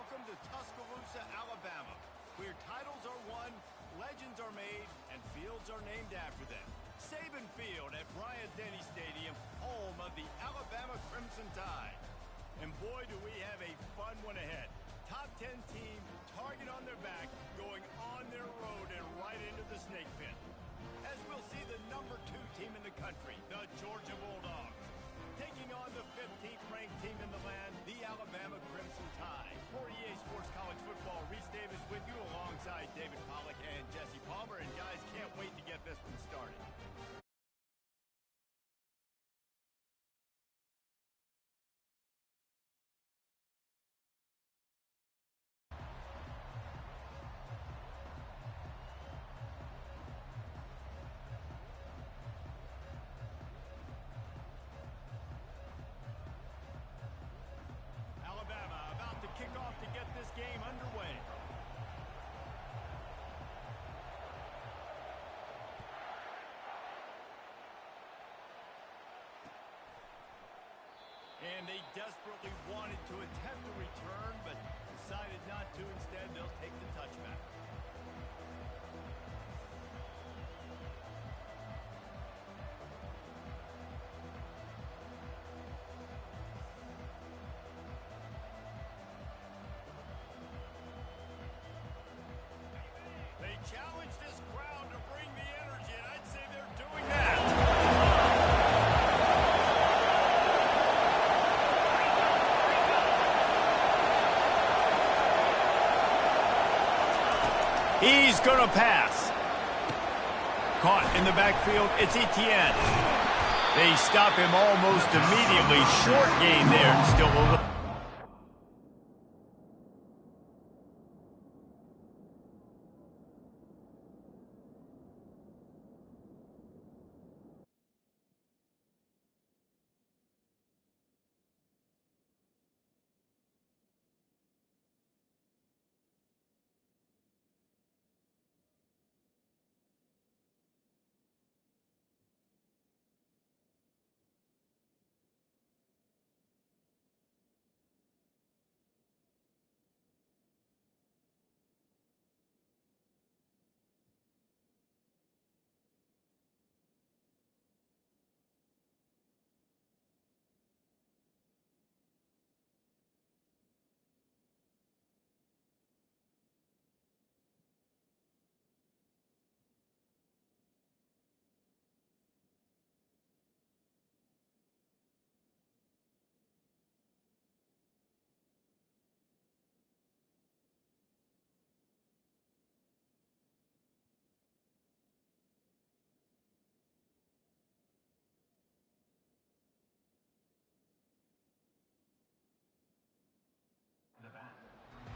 Welcome to Tuscaloosa, Alabama, where titles are won, legends are made, and fields are named after them. Saban Field at Bryant-Denny Stadium, home of the Alabama Crimson Tide. And boy, do we have a fun one ahead. Top 10 team, target on their back, going on their road and right into the snake pit. As we'll see the number 2 team in the country, the Georgia Bulldogs, taking on the 15th ranked team in the land, the Alabama Crimson Tide. For EA Sports College Football, Reese Davis with you alongside David Pollack and Jesse Palmer. And guys, can't wait to get this one started. Kick off to get this game underway. And they desperately wanted to attempt a return, but decided not to. Instead, they'll take the touchback. Challenge this crowd to bring the energy, and I'd say they're doing that. He's going to pass. Caught in the backfield, it's Etienne. They stop him almost immediately. Short gain there, and still a little.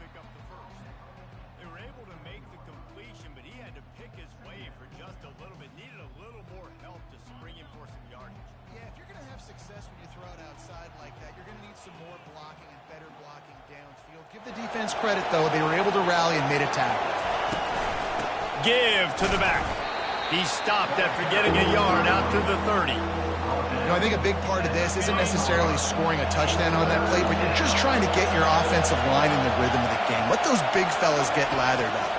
Pick up the first. They were able to make the completion, but he had to pick his way for just a little bit. Needed a little more help to spring him for some yardage. Yeah, if you're going to have success when you throw it outside like that, you're going to need some more blocking and better blocking downfield. Give the defense credit, though. They were able to rally and made a tackle. Give to the back. He stopped after getting a yard out to the 30. You know, I think a big part of this isn't necessarily scoring a touchdown on that play, but you're just trying to get your offensive line in the rhythm of the game. Let those big fellas get lathered up.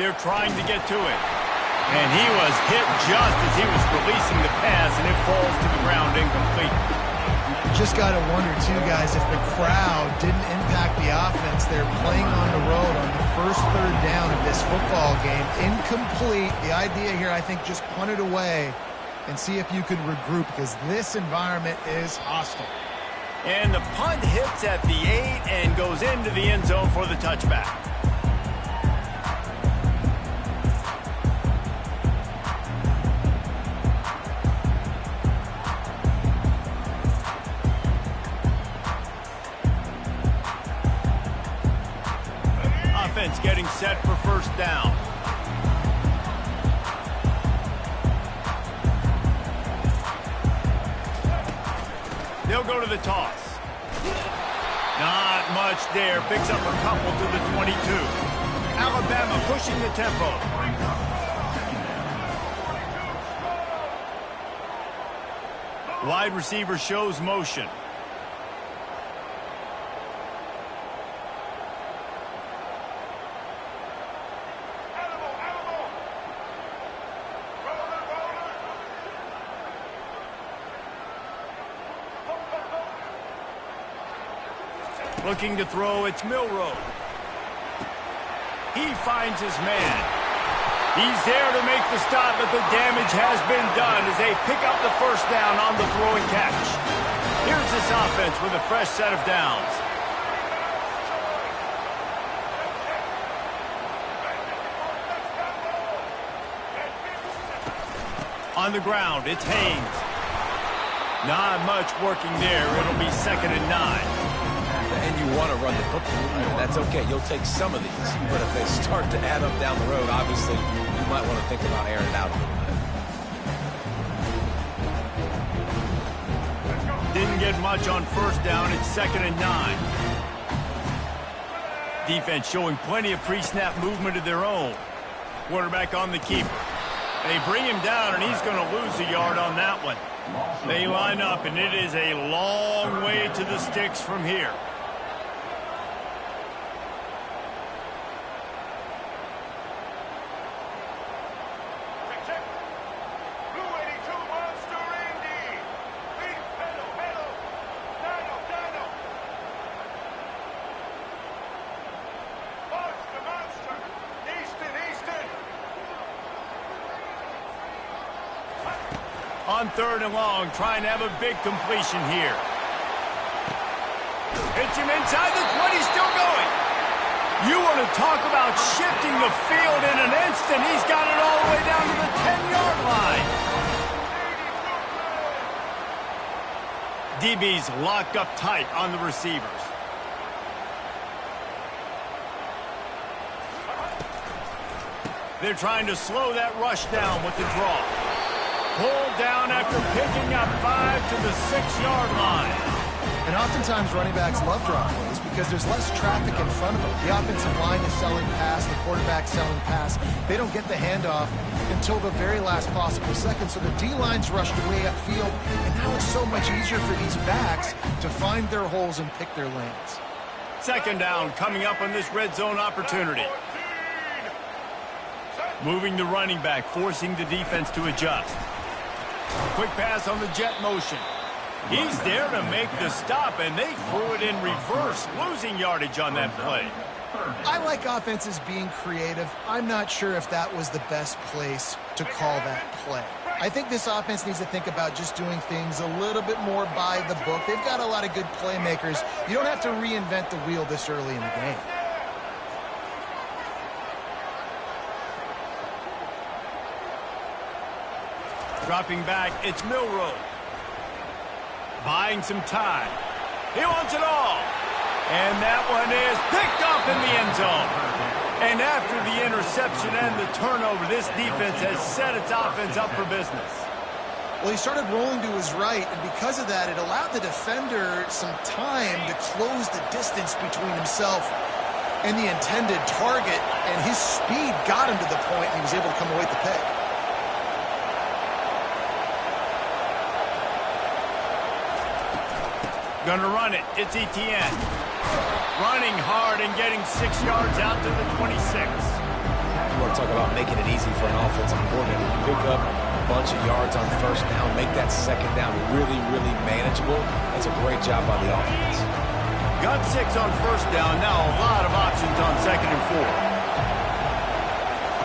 They're trying to get to it. And he was hit just as he was releasing the pass, and it falls to the ground incomplete. You just got to wonder, too, guys, if the crowd didn't impact the offense. They're playing on the road on the first third down of this football game. Incomplete. The idea here, I think, just punt it away and see if you can regroup, because this environment is hostile. And the punt hits at the 8 and goes into the end zone for the touchback. Offense getting set for first down. They'll go to the toss. Not much there. Picks up a couple to the 22. Alabama pushing the tempo. Wide receiver shows motion. Looking to throw, it's Milroe. He finds his man. He's there to make the stop, but the damage has been done as they pick up the first down on the throw and catch. Here's this offense with a fresh set of downs. On the ground, it's Haynes. Not much working there. It'll be 2nd and 9. And you want to run the football. That's okay. You'll take some of these. But if they start to add up down the road, obviously, you might want to think about airing it out a little bit. Didn't get much on first down. It's 2nd and 9. Defense showing plenty of pre-snap movement of their own. Quarterback on the keeper. They bring him down, and he's going to lose a yard on that one. They line up, and it is a long way to the sticks from here. On 3rd and long, trying to have a big completion here. Hits him inside the 20, still going. You want to talk about shifting the field in an instant. He's got it all the way down to the 10-yard line. DB's locked up tight on the receivers. They're trying to slow that rush down with the draw. Pulled down after picking up 5 to the 6-yard line. And oftentimes running backs love draw plays because there's less traffic in front of them. The offensive line is selling pass, the quarterback selling pass. They don't get the handoff until the very last possible second, so the D-line's rushed way upfield, and now it's so much easier for these backs to find their holes and pick their lanes. 2nd down coming up on this red zone opportunity. Moving the running back, forcing the defense to adjust. Quick pass on the jet motion. He's there to make the stop, and they threw it in reverse, losing yardage on that play. I like offenses being creative. I'm not sure if that was the best place to call that play. I think this offense needs to think about just doing things a little bit more by the book. They've got a lot of good playmakers. You don't have to reinvent the wheel this early in the game. Dropping back, it's Milroe. Buying some time. He wants it all. And that one is picked off in the end zone. And after the interception and the turnover, this defense has set its offense up for business. Well, he started rolling to his right, and because of that, it allowed the defender some time to close the distance between himself and the intended target, and his speed got him to the point, and he was able to come away with the pick. Gonna run it. It's Etienne. Running hard and getting 6 yards out to the 26. You want to talk about making it easy for an offensive coordinator. Pick up a bunch of yards on first down, make that 2nd down really, really manageable. That's a great job by the offense. Got 6 on first down. Now a lot of options on 2nd and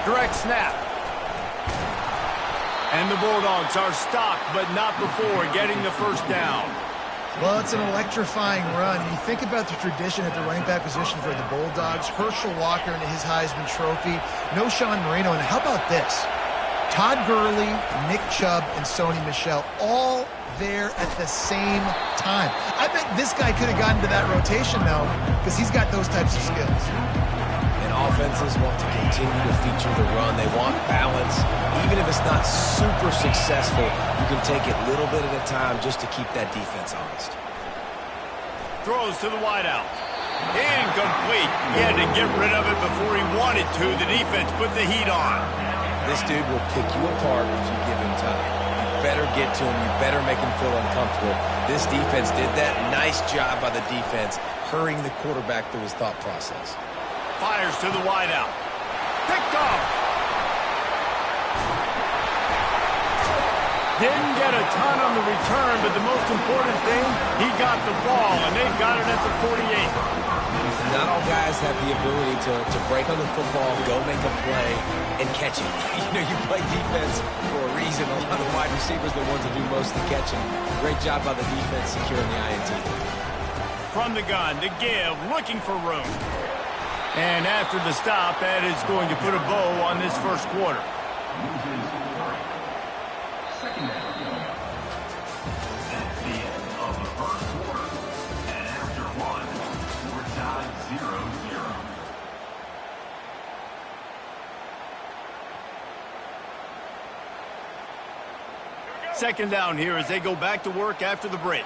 4. Direct snap. And the Bulldogs are stopped, but not before getting the first down. Well, it's an electrifying run. You think about the tradition at the running back position for the Bulldogs. Herschel Walker and his Heisman Trophy. No Sean Marino. And how about this? Todd Gurley, Nick Chubb, and Sony Michel all there at the same time. I bet this guy could have gotten to that rotation, though, because he's got those types of skills. And offenses want to continue to feature the run. They want balance. Even if it's not super successful, you can take it little bit at a time just to keep that defense honest. Throws to the wideout. Incomplete. He had to get rid of it before he wanted to. The defense put the heat on. This dude will pick you apart if you give him time. You better get to him. You better make him feel uncomfortable. This defense did that. Nice job by the defense, hurrying the quarterback through his thought process. Fires to the wideout. Picked off. Didn't get a ton on the return, but the most important thing, he got the ball, and they've got it at the 48. Not all guys have the ability to break on the football, go make a play, and catch it. You play defense for a reason. A lot of the wide receivers are the ones that do most of the catching. Great job by the defense securing the INT. From the gun, the give, looking for room. And after the stop, that is going to put a bow on this first quarter. Second down. That's the end of the first quarter. And after one, we're tied 0-0. Second down here as they go back to work after the break.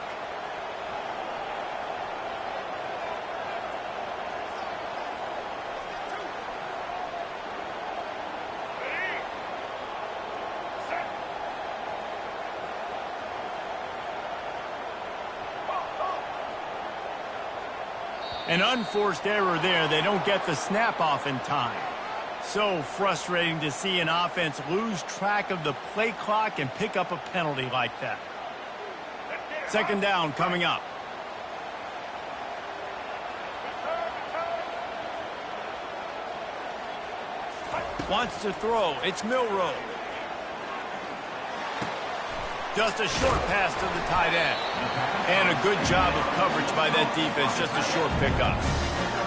An unforced error there. They don't get the snap off in time. So frustrating to see an offense lose track of the play clock and pick up a penalty like that. Second down coming up. Wants to throw. It's Milroe. Just a short pass to the tight end. And a good job of coverage by that defense. Just a short pickup.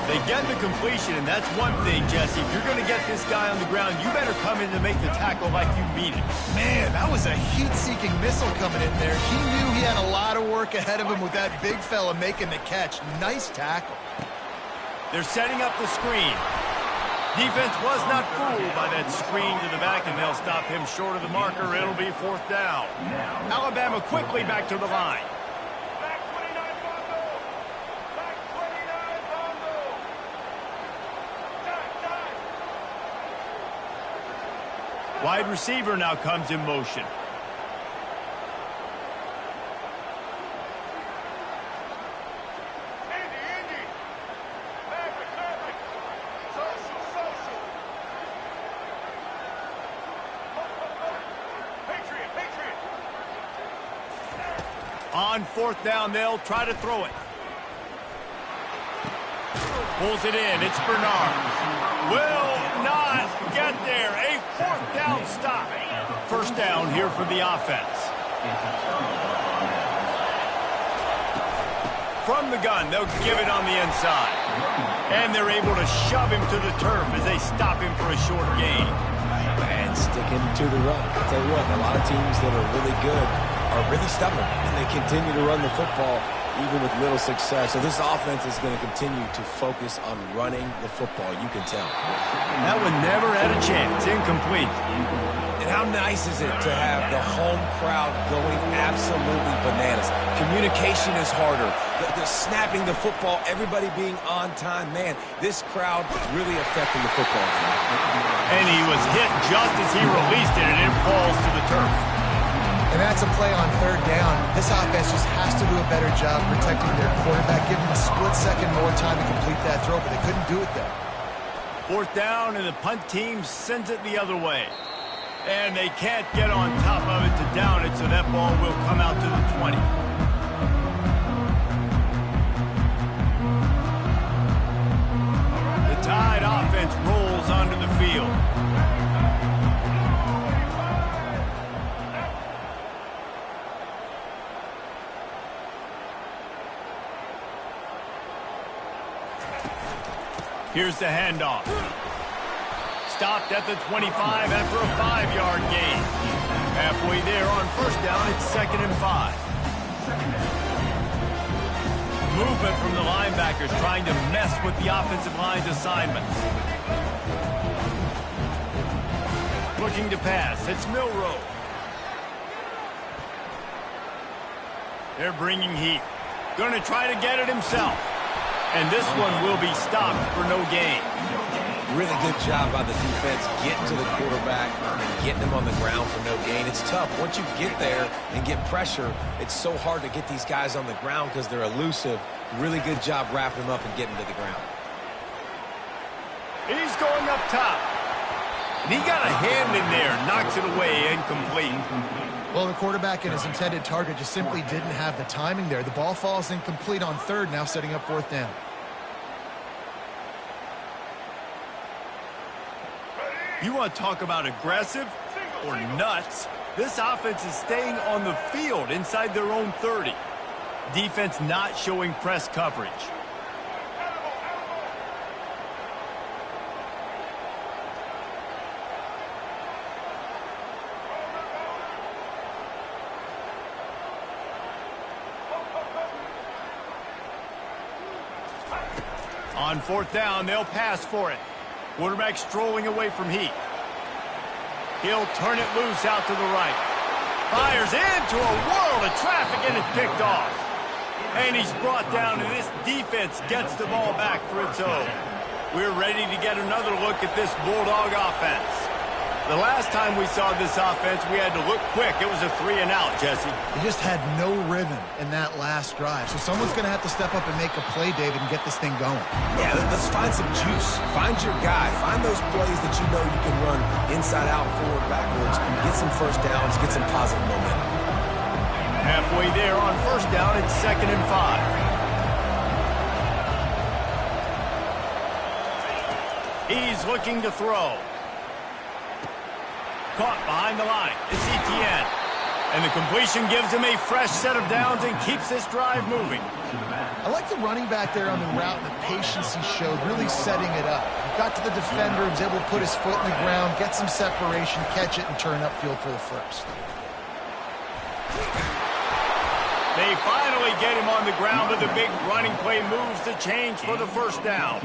They get the completion, and that's one thing, Jesse. If you're going to get this guy on the ground, you better come in to make the tackle like you mean it. Man, that was a heat-seeking missile coming in there. He knew he had a lot of work ahead of him with that big fella making the catch. Nice tackle. They're setting up the screen. Defense was not fooled by that screen to the back, and they'll stop him short of the marker. It'll be fourth down. Alabama quickly back to the line. Wide receiver now comes in motion. On fourth down, they'll try to throw it. Pulls it in. It's Bernard. Will not get there. A fourth down stop. First down here for the offense. From the gun, they'll give it on the inside. And they're able to shove him to the turf as they stop him for a short gain. And sticking to the run. I'll tell you what, a lot of teams that are really good are really stubborn, and they continue to run the football even with little success. So this offense is going to continue to focus on running the football, you can tell. That one never had a chance. Incomplete. And how nice is it to have the home crowd going absolutely bananas? Communication is harder. The snapping the football, everybody being on time. Man, this crowd really affecting the football game. And he was hit just as he released it, and it falls to the turf. And that's a play on third down. This offense just has to do a better job protecting their quarterback. Give him a split second more time to complete that throw, but they couldn't do it there. Fourth down, and the punt team sends it the other way. And they can't get on top of it to down it, so that ball will come out to the 20. The Tide offense rolls onto the field. Here's the handoff. Stopped at the 25 after a 5-yard gain. Halfway there on first down, it's 2nd and 5. Movement from the linebackers trying to mess with the offensive line's assignments. Looking to pass. It's Milroe. They're bringing heat. Going to try to get it himself. And this one will be stopped for no gain. Really good job by the defense getting to the quarterback and getting him on the ground for no gain. It's tough. Once you get there and get pressure, it's so hard to get these guys on the ground because they're elusive. Really good job wrapping them up and getting to the ground. He's going up top. And he got a hand in there, knocks it away, incomplete. Well, the quarterback and his intended target just simply didn't have the timing there. The ball falls incomplete on third, now setting up fourth down. You want to talk about aggressive or nuts? This offense is staying on the field inside their own 30. Defense not showing press coverage. On fourth down, they'll pass for it. Quarterback strolling away from heat. He'll turn it loose out to the right. Fires into a world of traffic and it's picked off. And he's brought down, and this defense gets the ball back for its own. We're ready to get another look at this Bulldog offense. The last time we saw this offense, we had to look quick. It was a 3-and-out, Jesse. They just had no rhythm in that last drive. So someone's going to have to step up and make a play, David, and get this thing going. Yeah, let's find some juice. Find your guy. Find those plays that you know you can run inside out, forward, backwards. Get some first downs. Get some positive momentum. Halfway there on first down, it's 2nd and 5. He's looking to throw. Caught behind the line. It's Etienne. And the completion gives him a fresh set of downs and keeps this drive moving. I like the running back there on the route and the patience he showed, really setting it up. He got to the defender, was able to put his foot in the ground, get some separation, catch it, and turn upfield for the first. They finally get him on the ground, but the big running play moves the change for the first down.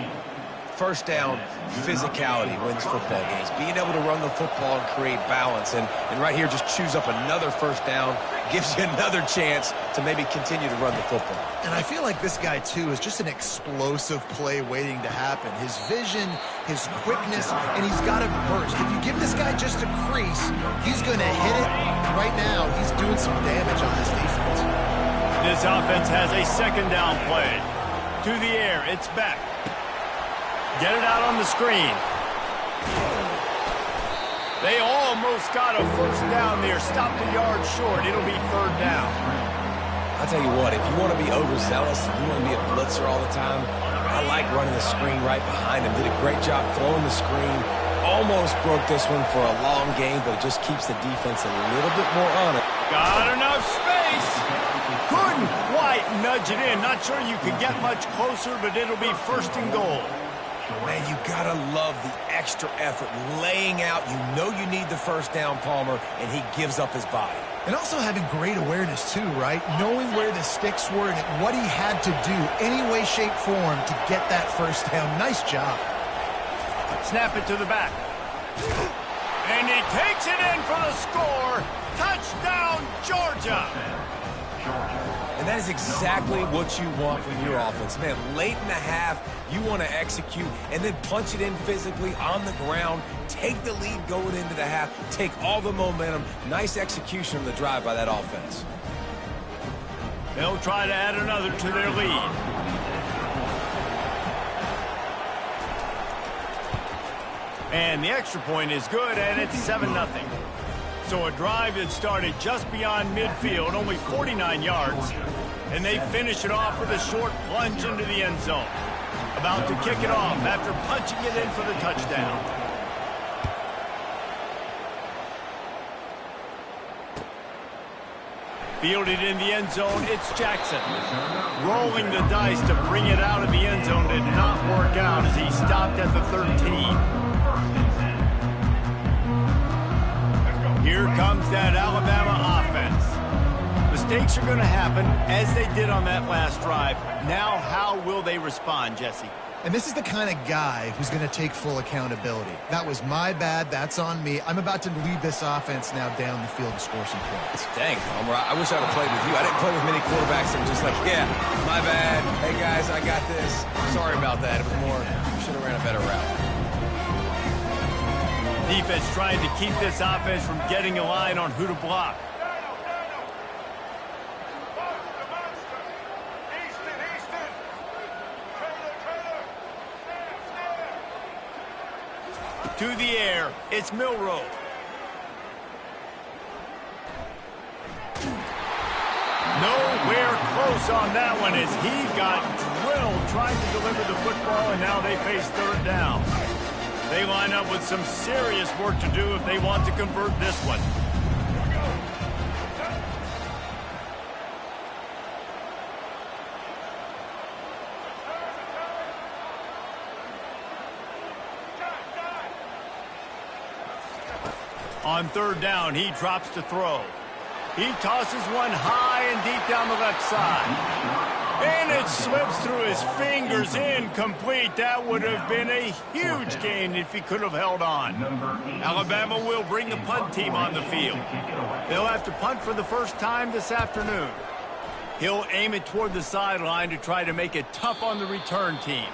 First down, physicality wins football games. Being able to run the football and create balance. And right here, just choose up another first down, gives you another chance to maybe continue to run the football. And I feel like this guy, too, is just an explosive play waiting to happen. His vision, his quickness, and he's got a burst. If you give this guy just a crease, he's going to hit it. Right now, he's doing some damage on this defense. This offense has a 2nd down play. To the air, it's back. Get it out on the screen. They almost got a first down there. Stopped a yard short. It'll be 3rd down. I'll tell you what, if you want to be overzealous and you want to be a blitzer all the time, I like running the screen right behind him. Did a great job throwing the screen. Almost broke this one for a long game, but it just keeps the defense a little bit more on it. Got enough space. Couldn't quite nudge it in. Not sure you could get much closer, but it'll be 1st and goal. Man, you gotta love the extra effort, laying out. You know you need the first down, Palmer, and he gives up his body. And also having great awareness, too, right? Knowing where the sticks were and what he had to do, any way, shape, form, to get that first down. Nice job. Snap it to the back. And he takes it in for the score. Touchdown, Georgia. And that is exactly what you want from your offense. Man, late in the half, you want to execute and then punch it in physically on the ground, take the lead going into the half, take all the momentum. Nice execution on the drive by that offense. They'll try to add another to their lead. And the extra point is good, and it's 7-0. So a drive that started just beyond midfield, only 49 yards, and they finish it off with a short plunge into the end zone. About to kick it off after punching it in for the touchdown. Fielded in the end zone, it's Jackson. Rolling the dice to bring it out of the end zone did not work out as he stopped at the 13. Here comes that Alabama offense. Mistakes are going to happen, as they did on that last drive. Now, how will they respond, Jesse? And this is the kind of guy who's going to take full accountability. That was my bad. That's on me. I'm about to lead this offense now down the field and score some points. Dang, Palmer, I wish I'd have played with you. I didn't play with many quarterbacks that were just like, yeah, my bad. Hey, guys, I got this. Sorry about that. It was more, should have ran a better route. Defense trying to keep this offense from getting a line on who to block. To the air, it's Milroe. Nowhere close on that one as he got drilled trying to deliver the football, and now they face third down. They line up with some serious work to do if they want to convert this one. On third down, he drops to throw. He tosses one high and deep down the left side. And it slips through his fingers, incomplete. That would have been a huge gain if he could have held on. Alabama will bring the punt team on the field. They'll have to punt for the first time this afternoon. He'll aim it toward the sideline to try to make it tough on the return team.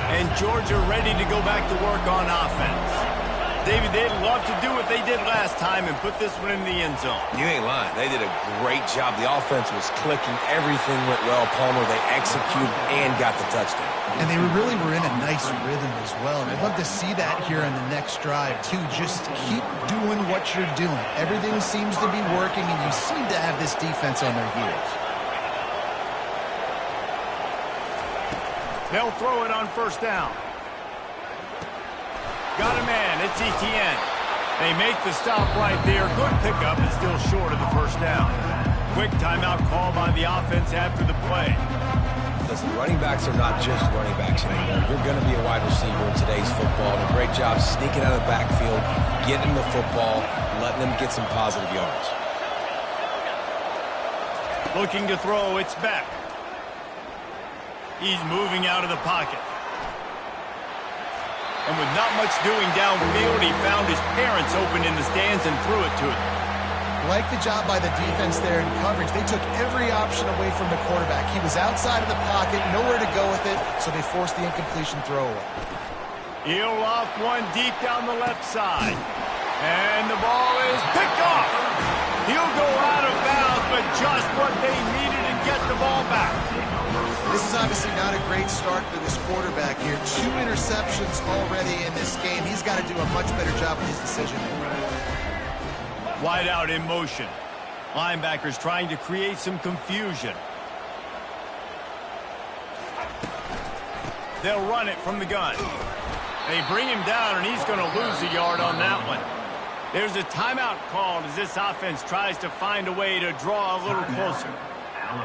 And Georgia ready to go back to work on offense. David, they'd love to do what they did last time and put this one in the end zone. You ain't lying. They did a great job. The offense was clicking. Everything went well. Palmer, they executed and got the touchdown. And they really were in a nice rhythm as well. And I'd love to see that here in the next drive, too. Just keep doing what you're doing. Everything seems to be working, and you seem to have this defense on their heels. They'll throw it on first down. Got a man. It's Etienne. They make the stop right there. Good pickup, but still short of the first down. Quick timeout call by the offense after the play. Listen, running backs are not just running backs anymore. You're going to be a wide receiver in today's football. And a great job sneaking out of the backfield, getting the football, letting them get some positive yards. Looking to throw, it's Beck. He's moving out of the pocket. And with not much doing downfield, he found his parents open in the stands and threw it to him. Like the job by the defense there in coverage. They took every option away from the quarterback. He was outside of the pocket, nowhere to go with it, so they forced the incompletion throwaway. He'll loft one deep down the left side. And the ball is picked off. He'll go out of bounds, but just what they needed to get the ball back. This is obviously not a great start for this quarterback here. 2 interceptions already in this game. He's got to do a much better job with his decision-making. Wide out in motion. Linebackers trying to create some confusion. They'll run it from the gun. They bring him down, and he's going to lose a yard on that one. There's a timeout called as this offense tries to find a way to draw a little closer.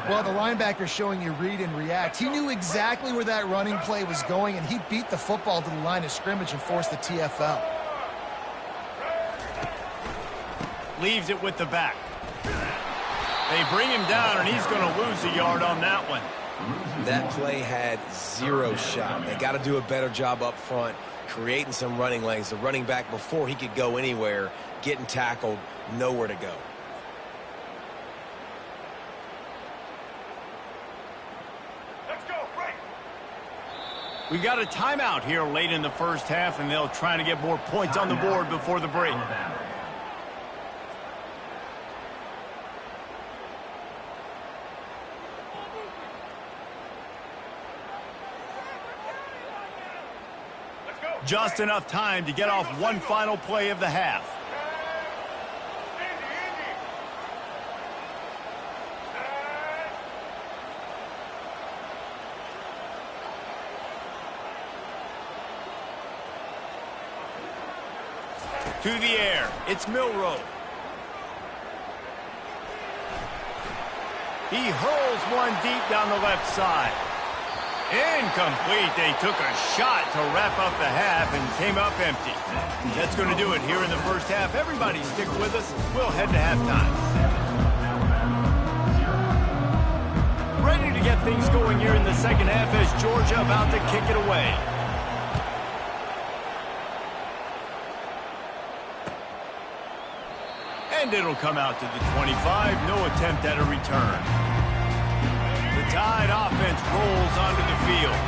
Well, the linebacker's showing you read and react. He knew exactly where that running play was going, and he beat the football to the line of scrimmage and forced the TFL. Leaves it with the back. They bring him down, and he's going to lose a yard on that one. That play had 0 shot. They got to do a better job up front, creating some running lanes. The running back, before he could go anywhere, getting tackled, nowhere to go. We got a timeout here late in the first half, and they'll try to get more points on the board before the break. Just enough time to get off one final play of the half. To the air, it's Milroe. He hurls one deep down the left side. Incomplete. They took a shot to wrap up the half and came up empty. That's going to do it here in the first half. Everybody stick with us. We'll head to halftime. Ready to get things going here in the second half as Georgia about to kick it away. And it'll come out to the 25. No attempt at a return. The Tide offense rolls onto the field.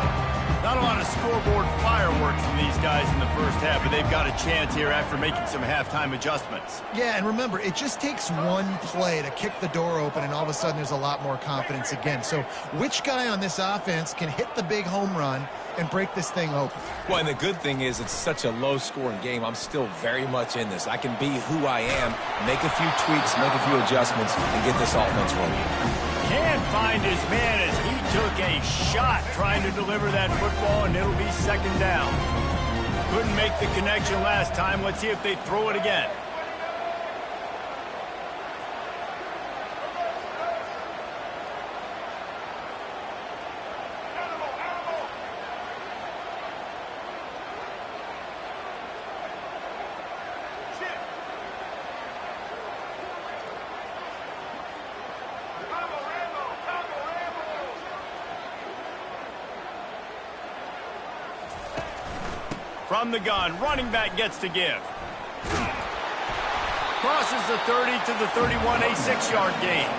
Not a lot of scoreboard fireworks from these guys in the first half, but they've got a chance here after making some halftime adjustments. Yeah, and remember, it just takes one play to kick the door open, and all of a sudden there's a lot more confidence again. So which guy on this offense can hit the big home run and break this thing open? Well, and the good thing is it's such a low-scoring game. I'm still very much in this. I can be who I am, make a few tweaks, make a few adjustments, and get this offense rolling. Can't find his man as he took a shot trying to deliver that football, and it'll be second down. Couldn't make the connection last time. Let's see if they throw it again. From the gun, running back gets to give. Crosses the 30 to the 31, a 6-yard gain.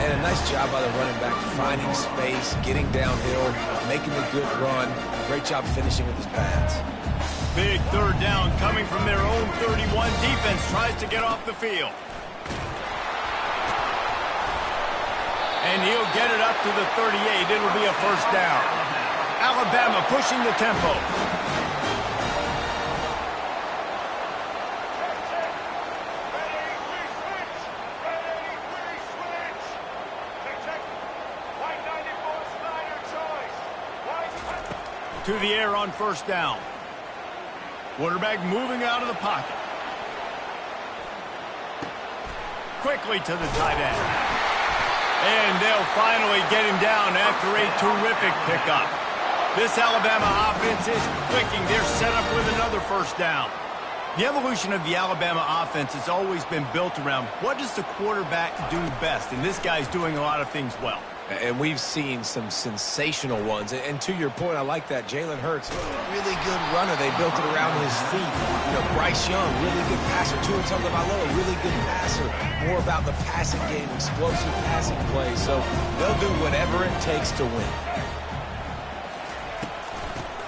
And a nice job by the running back, finding space, getting downhill, making a good run. Great job finishing with his pads. Big third down coming from their own 31. Defense tries to get off the field. And he'll get it up to the 38. It'll be a first down. Alabama pushing the tempo. To the air on first down. Quarterback moving out of the pocket. Quickly to the tight end. And they'll finally get him down after a terrific pickup. This Alabama offense is clicking. They're set up with another first down. The evolution of the Alabama offense has always been built around what does the quarterback do best, and this guy's doing a lot of things well. And we've seen some sensational ones. And to your point, I like that. Jalen Hurts, really good runner. They built it around his feet. You know, Bryce Young, really good passer. Tua Tagovailoa, really good passer. More about the passing game, explosive passing plays. So they'll do whatever it takes to win.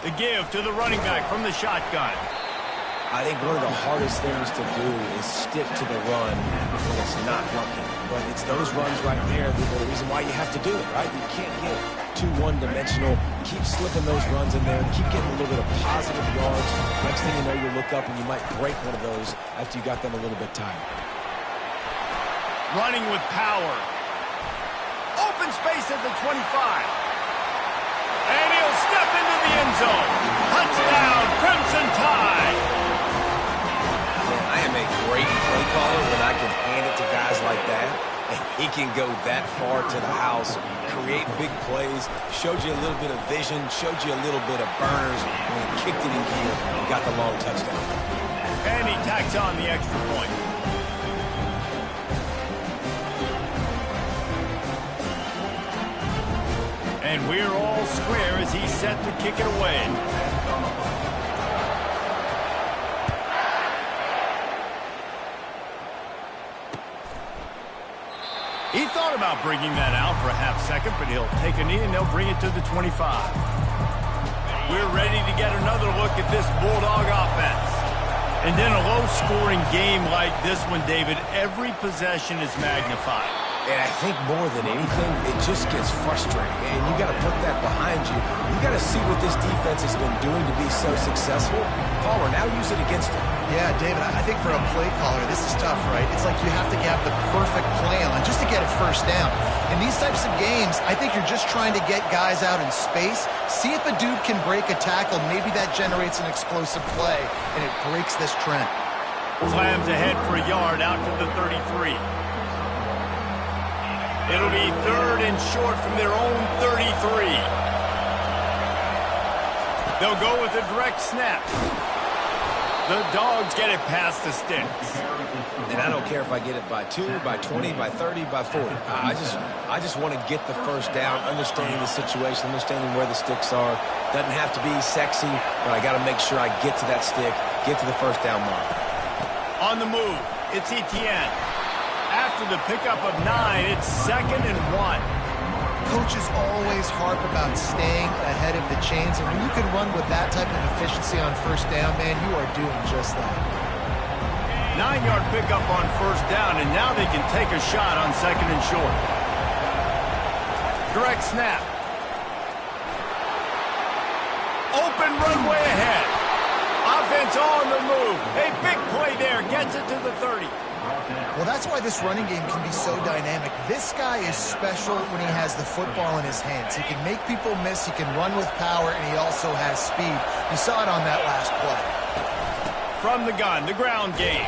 The give to the running back from the shotgun. I think one of the hardest things to do is stick to the run when it's not working. But it's those runs right there that are the reason why you have to do it, right? You can't get too one-dimensional. Keep slipping those runs in there. Keep getting a little bit of positive yards. Next thing you know, you look up and you might break one of those after you got them a little bit tired. Running with power. Open space at the 25. And he'll step into the end zone. Touchdown, Crimson Tide. I am a great play caller when I can hand it to guys like that. And he can go that far to the house, create big plays, showed you a little bit of vision, showed you a little bit of burners, and he kicked it in gear and got the long touchdown. And he tacks on the extra point. And we're all square as he's set to kick it away. He thought about bringing that out for a half second, but he'll take a knee and they'll bring it to the 25. We're ready to get another look at this Bulldog offense. And in a low-scoring game like this one, David, every possession is magnified. And I think more than anything, it just gets frustrating. And you got to put that behind you. You got to see what this defense has been doing to be so successful. Caller, now use it against them. Yeah, David, I think for a play caller, this is tough, right? It's like you have to have the perfect play on just to get a first down. In these types of games, I think you're just trying to get guys out in space, see if a dude can break a tackle. Maybe that generates an explosive play, and it breaks this trend. Slams ahead for a yard out to the 33. It'll be third and short from their own 33. They'll go with a direct snap. The Dogs get it past the sticks. And I don't care if I get it by 2, by 20, by 30, by 40. I just want to get the first down, understanding the situation, understanding where the sticks are. Doesn't have to be sexy, but I got to make sure I get to that stick, get to the first down mark. On the move, it's Etienne. After the pickup of 9, it's 2nd and 1. coaches always harp about staying ahead of the chains, and when you can run with that type of efficiency on first down, man, you are doing just that. 9-yard pickup on first down, and now they can take a shot on second and short. Direct snap. Open runway ahead. Offense on the move. A big play there. Gets it to the 30. Well, that's why this running game can be so dynamic. This guy is special when he has the football in his hands. He can make people miss, he can run with power, and he also has speed. You saw it on that last play. From the gun, the ground game.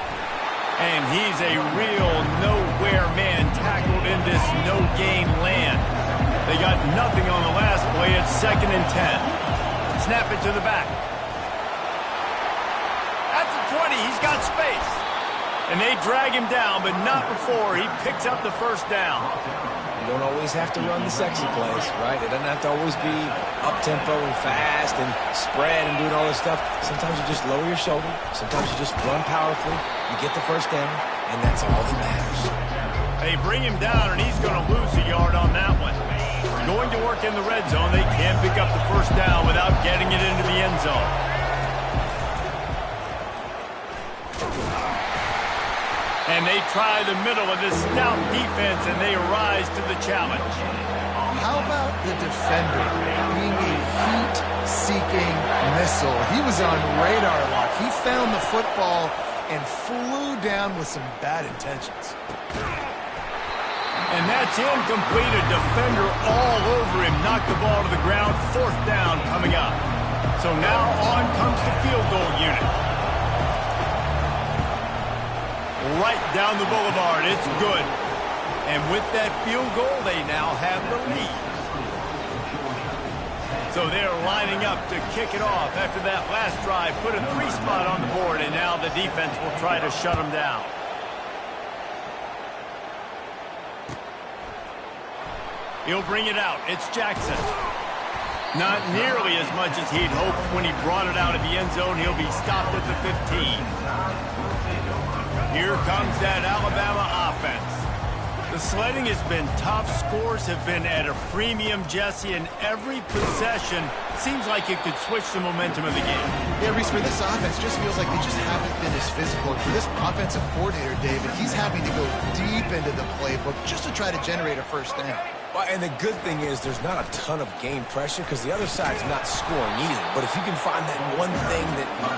And he's a real nowhere man tackled in this no-gain land. They got nothing on the last play. It's 2nd and 10. Snap it to the back. At the 20, he's got space. And they drag him down, but not before he picks up the first down. You don't always have to run the sexy plays, right? It doesn't have to always be up-tempo and fast and spread and doing all this stuff. Sometimes you just lower your shoulder. Sometimes you just run powerfully. You get the first down, and that's all that matters. They bring him down, and he's going to lose a yard on that one. Going to work in the red zone. They can't pick up the first down without getting it into the end zone. And they try the middle of this stout defense, and they rise to the challenge. How about the defender being a heat-seeking missile? He was on radar lock. He found the football and flew down with some bad intentions. And that's incomplete. A defender all over him. Knocked the ball to the ground. 4th down coming up. So now on comes the field goal unit. Right down the boulevard. It's good. And with that field goal, they now have the lead. So they're lining up to kick it off after that last drive. Put a 3 spot on the board, and now the defense will try to shut them down. He'll bring it out. It's Jackson. Not nearly as much as he'd hoped when he brought it out of the end zone. He'll be stopped at the 15. Here comes that Alabama offense. The sledding has been tough. Scores have been at a premium, Jesse, and every possession seems like it could switch the momentum of the game. Yeah, Reese, for this offense, just feels like they just haven't been as physical. For this offensive coordinator, David, he's having to go deep into the playbook just to try to generate a first down. Well, and the good thing is there's not a ton of game pressure because the other side's not scoring either. But if you can find that one thing,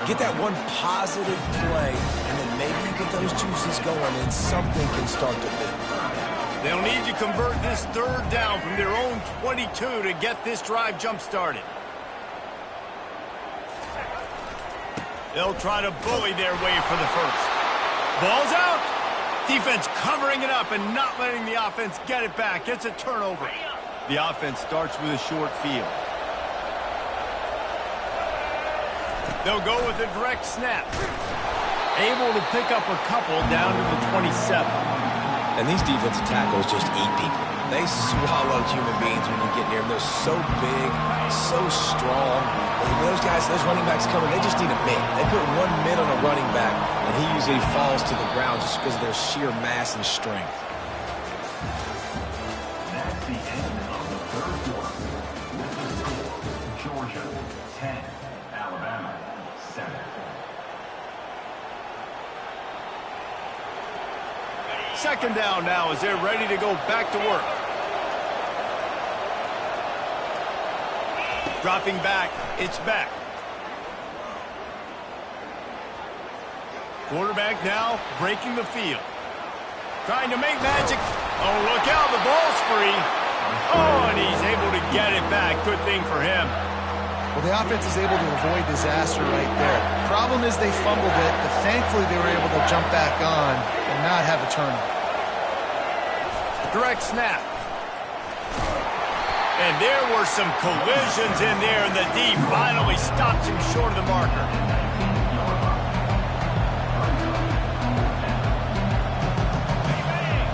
get that one positive play, and then maybe you get those juices going and something can start to build. They'll need to convert this 3rd down from their own 22 to get this drive jump-started. They'll try to bully their way for the first. Ball's out. Defense covering it up and not letting the offense get it back. It's a turnover. The offense starts with a short field. They'll go with a direct snap. Able to pick up a couple down to the 27. And these defensive tackles just eat people. They swallow human beings when you get near them. They're so big, so strong. And those guys, those running backs coming, they just need a mid. They put one mid on a running back, and he usually falls to the ground just because of their sheer mass and strength. That's the end of the 3rd quarter. With the score, Georgia 10, Alabama 7. Second down now as they're ready to go back to work. Dropping back, it's back. Quarterback now breaking the field. Trying to make magic. Oh, look out, the ball's free. Oh, and he's able to get it back. Good thing for him. Well, the offense is able to avoid disaster right there. Problem is they fumbled it, but thankfully they were able to jump back on and not have a turnover. Direct snap. And there were some collisions in there, and the D finally stops him short of the marker.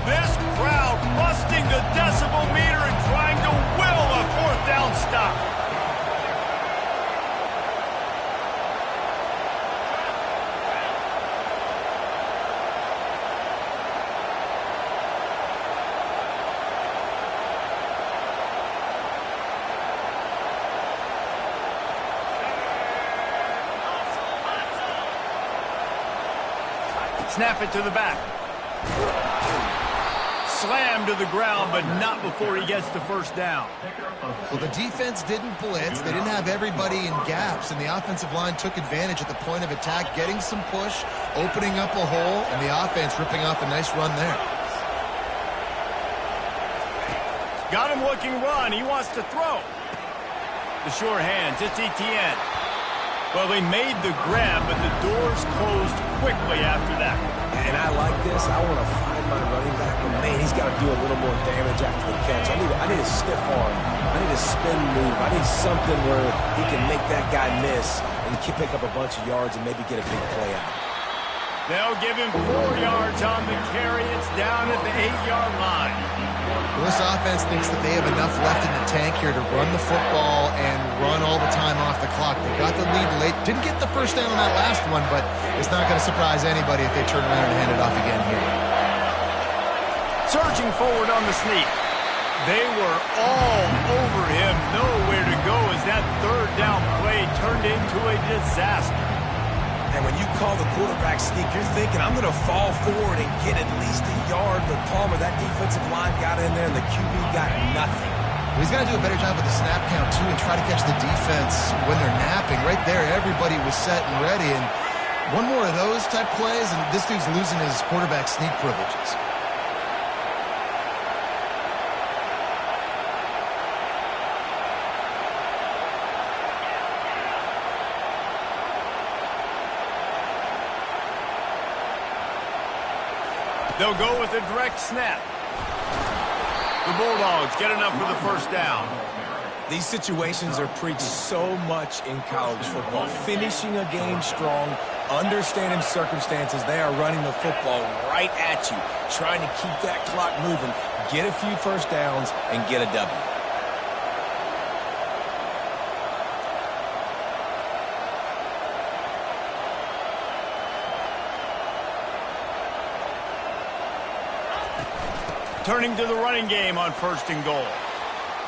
This crowd busting the decibel meter and trying to will a 4th down stop. Snap it to the back. Slam to the ground, but not before he gets the first down. Well, the defense didn't blitz. They didn't have everybody in gaps, and the offensive line took advantage at the point of attack, getting some push, opening up a hole, and the offense ripping off a nice run there. Got him looking run. He wants to throw. The sure hands. It's Etienne. Well, they made the grab, but the doors closed quickly after that. And I like this. I want to find my running back, but man, he's got to do a little more damage after the catch. I need a stiff arm. I need a spin move. I need something where he can make that guy miss and pick up a bunch of yards and maybe get a big play out. They'll give him 4 yards on the carry. It's down at the 8-yard line. Well, this offense thinks that they have enough left in the tank here to run the football and run all the time off the clock. They got the lead late. Didn't get the first down on that last one, but it's not going to surprise anybody if they turn around and hand it off again here. Surging forward on the sneak. They were all over him. Nowhere to go as that third down play turned into a disaster. And when you call the quarterback sneak, you're thinking, I'm going to fall forward and get at least a yard. But Palmer, that defensive line got in there, and the QB got nothing. He's got to do a better job with the snap count, too, and try to catch the defense when they're napping. Right there, everybody was set and ready. And one more of those type plays, and this dude's losing his quarterback sneak privileges. They'll go with a direct snap. The Bulldogs get enough for the first down. These situations are preached so much in college football. Finishing a game strong, understanding circumstances. They are running the football right at you, trying to keep that clock moving, get a few first downs, and get a W. Turning to the running game on 1st and goal.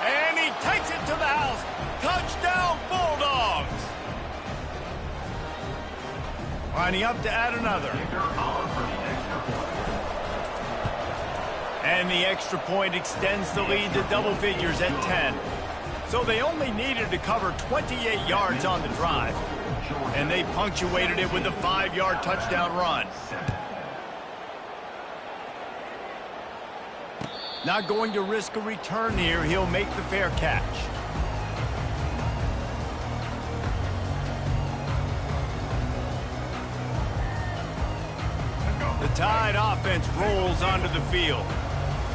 And he takes it to the house. Touchdown, Bulldogs. Lining up to add another. And the extra point extends the lead to double figures at 10. So they only needed to cover 28 yards on the drive. And they punctuated it with a 5-yard touchdown run. Not going to risk a return here. He'll make the fair catch. The Tide offense rolls onto the field.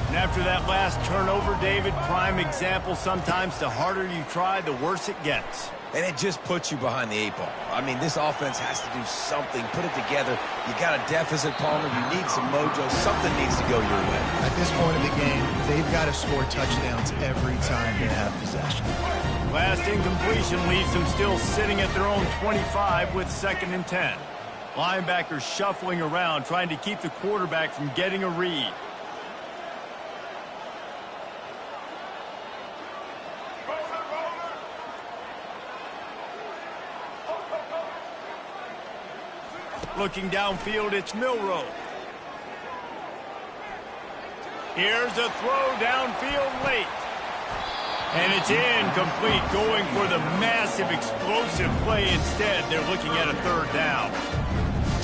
And after that last turnover, David, prime example, sometimes the harder you try, the worse it gets. And it just puts you behind the 8 ball. I mean, this offense has to do something, put it together. You got a deficit, Palmer. You need some mojo. Something needs to go your way. At this point of the game, they've got to score touchdowns every time they have possession. Last incompletion leaves them still sitting at their own 25 with 2nd and 10. Linebackers shuffling around, trying to keep the quarterback from getting a read. Looking downfield, it's Milroe. Here's a throw downfield late. And it's incomplete, going for the massive explosive play instead. They're looking at a 3rd down.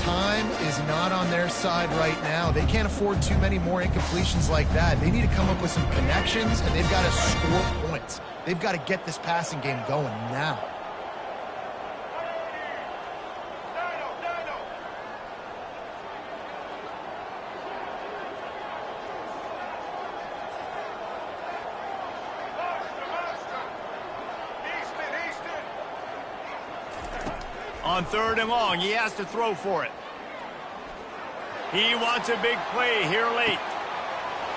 Time is not on their side right now. They can't afford too many more incompletions like that. They need to come up with some connections, and they've got to score points. They've got to get this passing game going now. On 3rd and long, he has to throw for it. He wants a big play here late.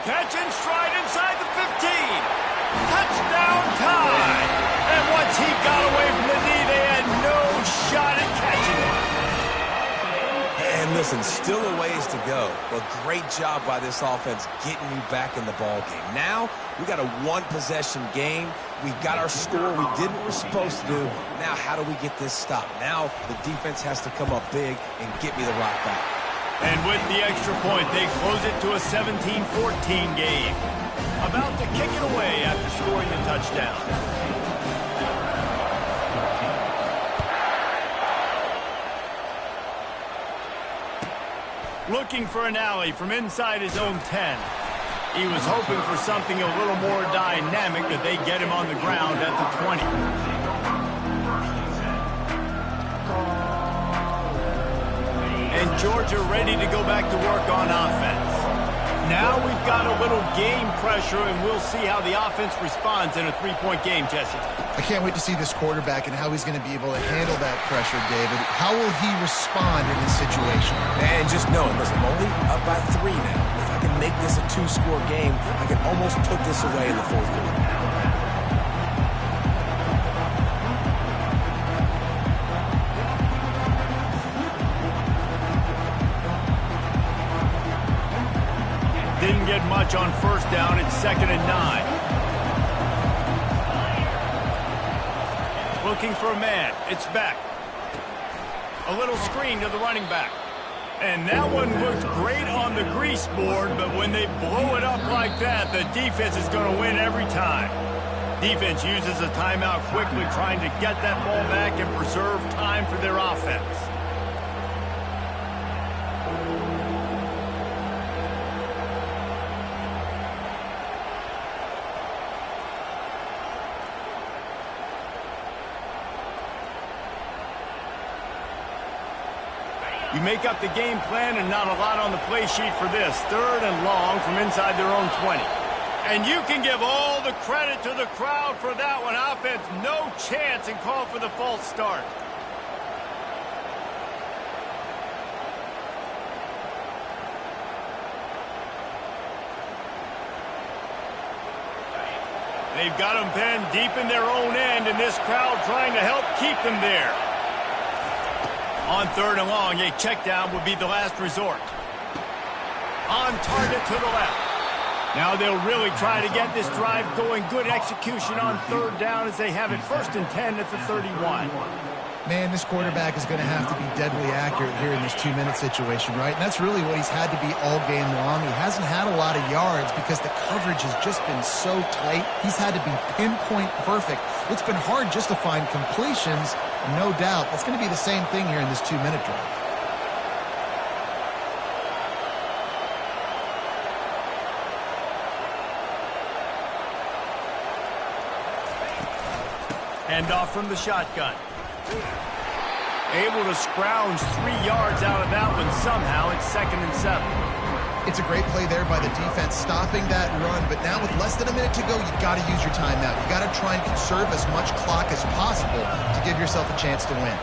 Catch and stride inside the 15. Touchdown Tide. And once he got away from the knee, they had no shot at catching it. And listen, still a ways to go. But great job by this offense getting you back in the ball game. Now, we got a 1-possession game. We got our score we did what we're supposed to do. Now, how do we get this stopped? Now, the defense has to come up big and get me the rock back. And with the extra point, they close it to a 17-14 game. About to kick it away after scoring the touchdown. Looking for an alley from inside his own 10. He was hoping for something a little more dynamic, that they get him on the ground at the 20. And Georgia ready to go back to work on offense. Now we've got a little game pressure, and we'll see how the offense responds in a three-point game, Jesse. I can't wait to see this quarterback and how he's going to be able to handle that pressure, David. How will he respond in this situation? And just knowing, listen, I'm only up by 3 now. If I can make this a 2-score game, I can almost put this away in the fourth quarter. Didn't get much on first down. It's 2nd and 9. Looking for a man. It's back. A little screen to the running back. And that one looks great on the grease board, but when they blow it up like that, the defense is going to win every time. Defense uses a timeout quickly, trying to get that ball back and preserve time for their offense. You make up the game plan and not a lot on the play sheet for this. 3rd and long from inside their own 20. And you can give all the credit to the crowd for that one. Offense, no chance, and call for the false start. They've got them pinned deep in their own end, and this crowd trying to help keep them there. On 3rd and long, a check down would be the last resort. On target to the left. Now they'll really try to get this drive going. Good execution on 3rd down as they have it 1st and 10 at the 31. Man, this quarterback is going to have to be deadly accurate here in this 2-minute situation, right? And that's really what he's had to be all game long. He hasn't had a lot of yards because the coverage has just been so tight. He's had to be pinpoint perfect. It's been hard just to find completions, no doubt. That's going to be the same thing here in this 2-minute drive. Hand off from the shotgun. Able to scrounge 3 yards out of that one somehow. It's 2nd and 7. It's a great play there by the defense, stopping that run. But now with less than a minute to go, you've got to use your timeout. You've got to try and conserve as much clock as possible to give yourself a chance to win.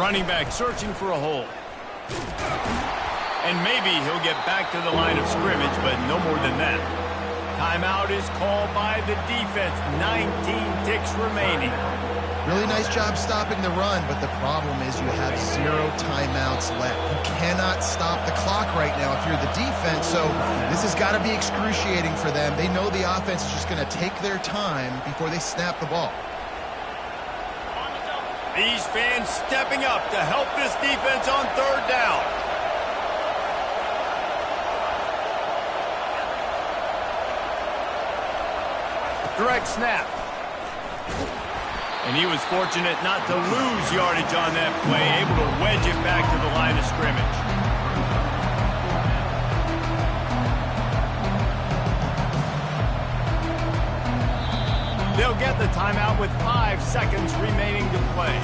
Running back searching for a hole. And maybe he'll get back to the line of scrimmage, but no more than that. Timeout is called by the defense. 19 ticks remaining. Really nice job stopping the run, but the problem is you have 0 timeouts left. You cannot stop the clock right now if you're the defense, so this has got to be excruciating for them. They know the offense is just going to take their time before they snap the ball. These fans stepping up to help this defense on 3rd down. Direct snap. And he was fortunate not to lose yardage on that play, able to wedge it back to the line of scrimmage. They'll get the timeout with 5 seconds remaining to play.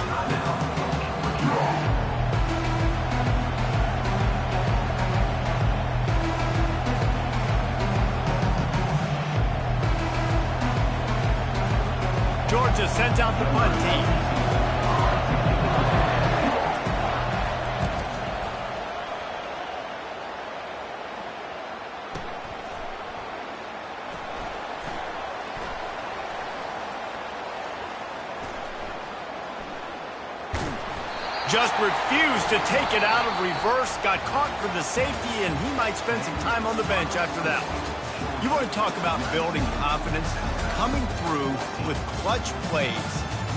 Georgia sends out the punt team. Just refused to take it out of reverse, got caught for the safety, and he might spend some time on the bench after that one. You want to talk about building confidence? Coming through with clutch plays,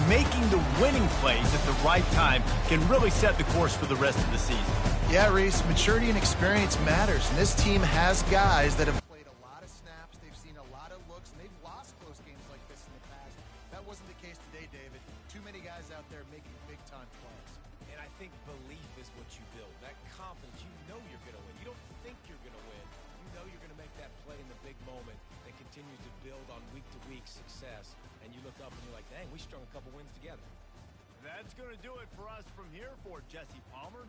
making the winning plays at the right time can really set the course for the rest of the season. Yeah, Reese, maturity and experience matters, and this team has guys that have played a lot of snaps, they've seen a lot of looks, and they've lost close games like this in the past. That wasn't the case today, David. Too many guys out there making big-time plays. And I think belief is what you build. That confidence, you know you're going to win. You don't think you're going to win. You know you're going to make that play in the big moment that continues to build on week-to-week success. And you look up and you're like, dang, we strung a couple wins together. That's going to do it for us from here for Jesse Palmer.